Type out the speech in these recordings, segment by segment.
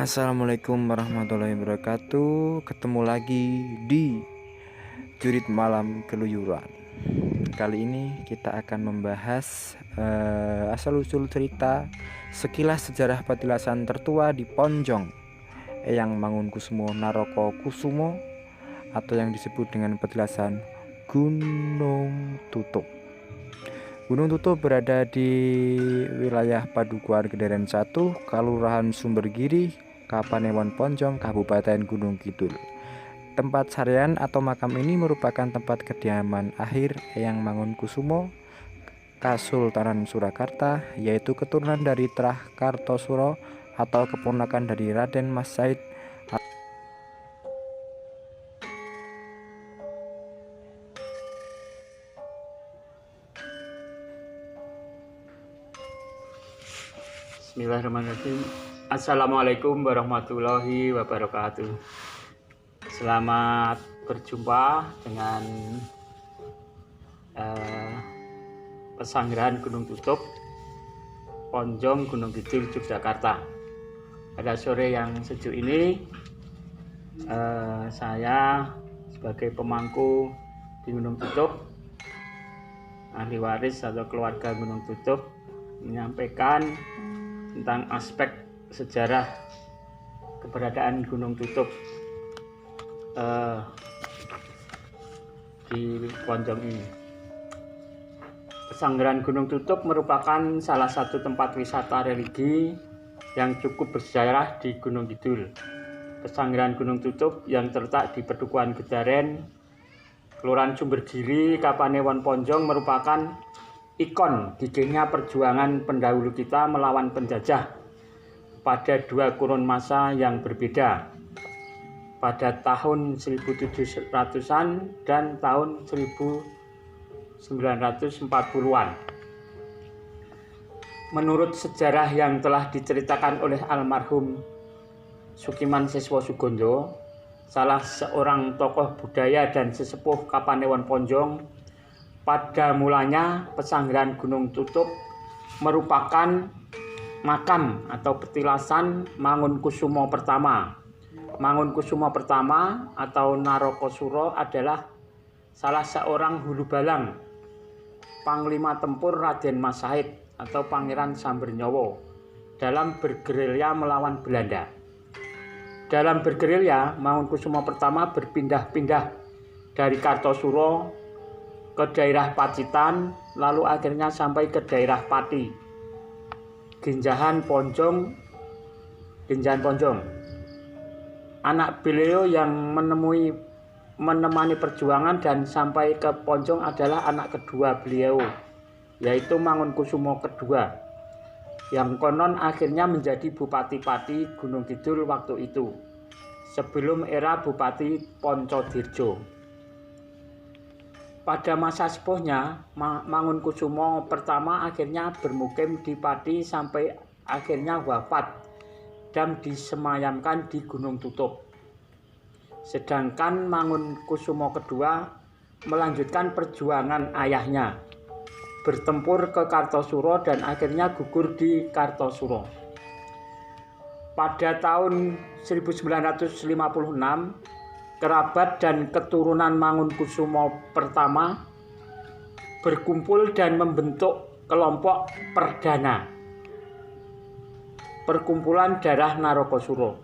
Assalamualaikum warahmatullahi wabarakatuh. Ketemu lagi di Jurit Malam Keluyuran. Kali ini kita akan membahas asal-usul cerita sekilas sejarah petilasan tertua di Ponjong, Eyang Mangunkusumo Naroko Kusumo, atau yang disebut dengan petilasan Gunung Tutup. Gunung Tutup berada di wilayah Padukuhan Gederen 1, Kalurahan Sumbergiri, Kapanewon Ponjong, Kabupaten Gunung Kidul. Tempat sarian atau makam ini merupakan tempat kediaman akhir Eyang Mangunkusumo, Kasultanan Surakarta, yaitu keturunan dari Trah Kartosuro atau keponakan dari Raden Mas Said. Bismillahirrahmanirrahim. Assalamualaikum warahmatullahi wabarakatuh. Selamat berjumpa dengan Pesanggrahan Gunung Tutup, Ponjong, Gunung Kidul, Yogyakarta. Pada sore yang sejuk ini, saya sebagai pemangku di Gunung Tutup, ahli waris atau keluarga Gunung Tutup, menyampaikan tentang aspek sejarah keberadaan Gunung Tutup di Ponjong ini. Pesanggrahan Gunung Tutup merupakan salah satu tempat wisata religi yang cukup bersejarah di Gunung Kidul. Pesanggrahan Gunung Tutup yang terletak di Padukuhan Gedaren, Kelurahan Sumbergiri, Kapanewon Ponjong merupakan ikon gigihnya perjuangan pendahulu kita melawan penjajah pada dua kurun masa yang berbeda, pada tahun 1700-an dan tahun 1940-an. Menurut sejarah yang telah diceritakan oleh almarhum Sukiman Siswo Sugondo, salah seorang tokoh budaya dan sesepuh Kapanewon Ponjong, pada mulanya Pesanggrahan Gunung Tutup merupakan makam atau petilasan Mangunkusumo pertama. Mangunkusumo pertama atau Narokosuro adalah salah seorang hulu balang Panglima Tempur Raden Mas Said atau Pangeran Sambernyowo dalam bergerilya melawan Belanda. Dalam bergerilya, Mangunkusumo pertama berpindah-pindah dari Kartosuro ke daerah Pacitan, lalu akhirnya sampai ke daerah Pati, Ginjahan Ponjong. Anak beliau yang menemani perjuangan dan sampai ke Ponjong adalah anak kedua beliau, yaitu Mangunkusumo kedua, yang konon akhirnya menjadi Bupati Pati Gunung Kidul waktu itu, sebelum era Bupati Poncodirjo. Pada masa sepuhnya, Mangunkusumo pertama akhirnya bermukim di Pati sampai akhirnya wafat dan disemayamkan di Gunung Tutup. Sedangkan Mangunkusumo kedua melanjutkan perjuangan ayahnya, bertempur ke Kartosuro dan akhirnya gugur di Kartosuro. Pada tahun 1956, kerabat dan keturunan Mangunkusumo pertama berkumpul dan membentuk kelompok perdana, Perkumpulan Darah Narokosuro.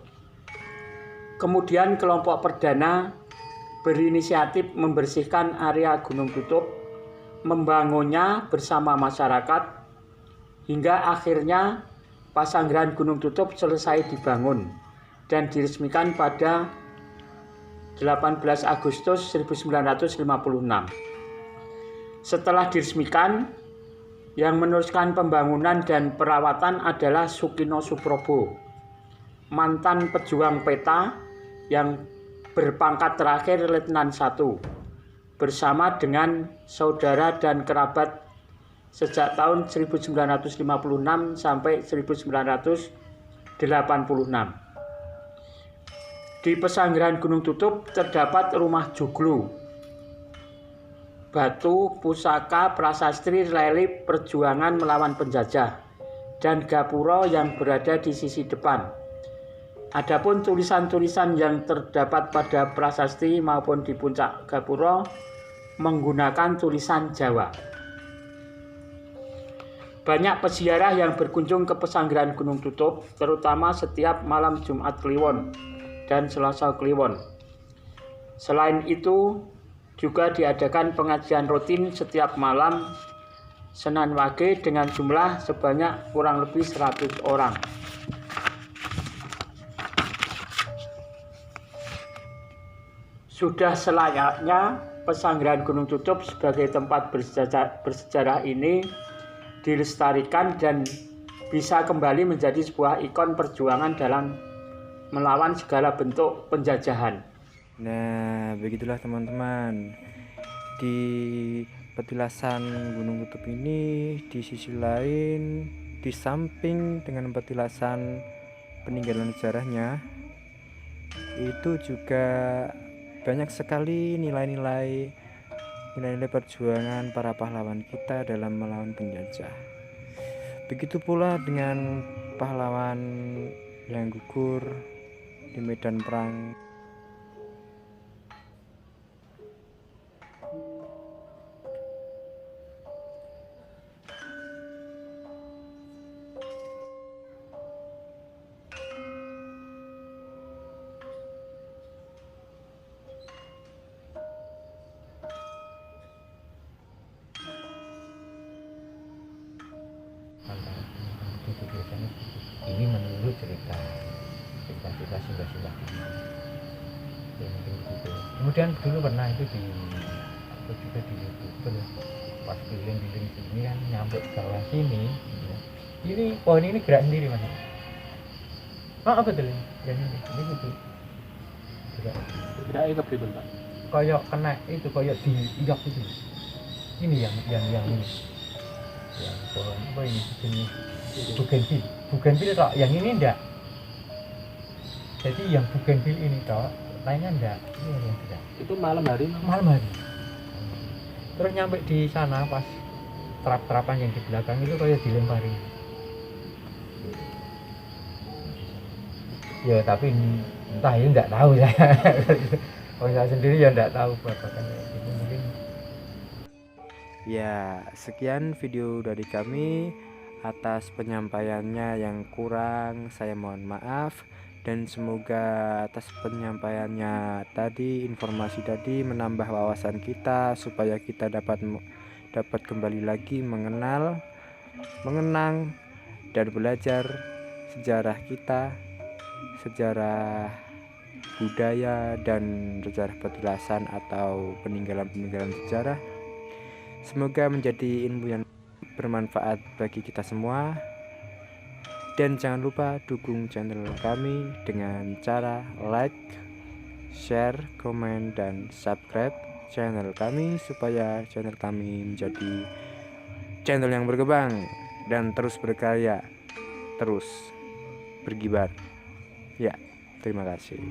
Kemudian kelompok perdana berinisiatif membersihkan area Gunung Tutup, membangunnya bersama masyarakat, hingga akhirnya Pesanggrahan Gunung Tutup selesai dibangun dan diresmikan pada 18 Agustus 1956. Setelah diresmikan, yang meneruskan pembangunan dan perawatan adalah Sukino Suprobo, mantan pejuang peta yang berpangkat terakhir Letnan 1, bersama dengan saudara dan kerabat sejak tahun 1956 sampai 1986. Di Pesanggrahan Gunung Tutup terdapat rumah joglo, batu, pusaka, prasasti, relief perjuangan melawan penjajah, dan gapura yang berada di sisi depan. Adapun tulisan-tulisan yang terdapat pada prasasti maupun di puncak Gapura menggunakan tulisan Jawa. Banyak peziarah yang berkunjung ke Pesanggrahan Gunung Tutup, terutama setiap malam Jumat Kliwon dan Selasa Kliwon. Selain itu, juga diadakan pengajian rutin setiap malam Senin Wage dengan jumlah sebanyak kurang lebih 100 orang. Sudah selayaknya Pesanggrahan Gunung Tutup sebagai tempat bersejarah ini dilestarikan dan bisa kembali menjadi sebuah ikon perjuangan dalam melawan segala bentuk penjajahan. Nah, begitulah teman-teman. Di petilasan Gunung Tutup ini, di sisi lain, di samping dengan petilasan peninggalan sejarahnya, itu juga banyak sekali nilai-nilai perjuangan para pahlawan kita dalam melawan penjajah. Begitu pula dengan pahlawan yang gugur di medan perang. Ini menurut cerita simbah-simbah ya, mungkin begitu. Kemudian dulu pernah itu aku juga di YouTube pas keliling-keliling sini kan nyampe ke bawah sini ya. Ini pohon ini gerak sendiri mas. Apa betul ini? Yang ini gitu geraknya kepriben pak? Kayak kena itu kayak diiyak itu. Ini yang ini yang pohon apa ini jenis bugenvil tok, yang ini enggak. Jadi yang bugenvil ini tok, lainnya enggak. Ini yang tidak. Itu malam hari. Terus nyampe di sana pas terap-terapan yang di belakang itu kayak dilempari. Ya tapi entah ini enggak tahu saya. Kalau saya sendiri ya enggak tahu babakan itu mungkin. Ya, sekian video dari kami. Atas penyampaiannya yang kurang saya mohon maaf, dan semoga atas penyampaiannya tadi, informasi tadi menambah wawasan kita supaya kita dapat kembali lagi mengenang dan belajar sejarah kita, sejarah budaya dan sejarah petilasan atau peninggalan sejarah. Semoga menjadi ilmu yang bermanfaat bagi kita semua, dan jangan lupa dukung channel kami dengan cara like, share, komen, dan subscribe channel kami supaya channel kami menjadi channel yang berkembang dan terus berkarya, terus berkibar. Ya, terima kasih.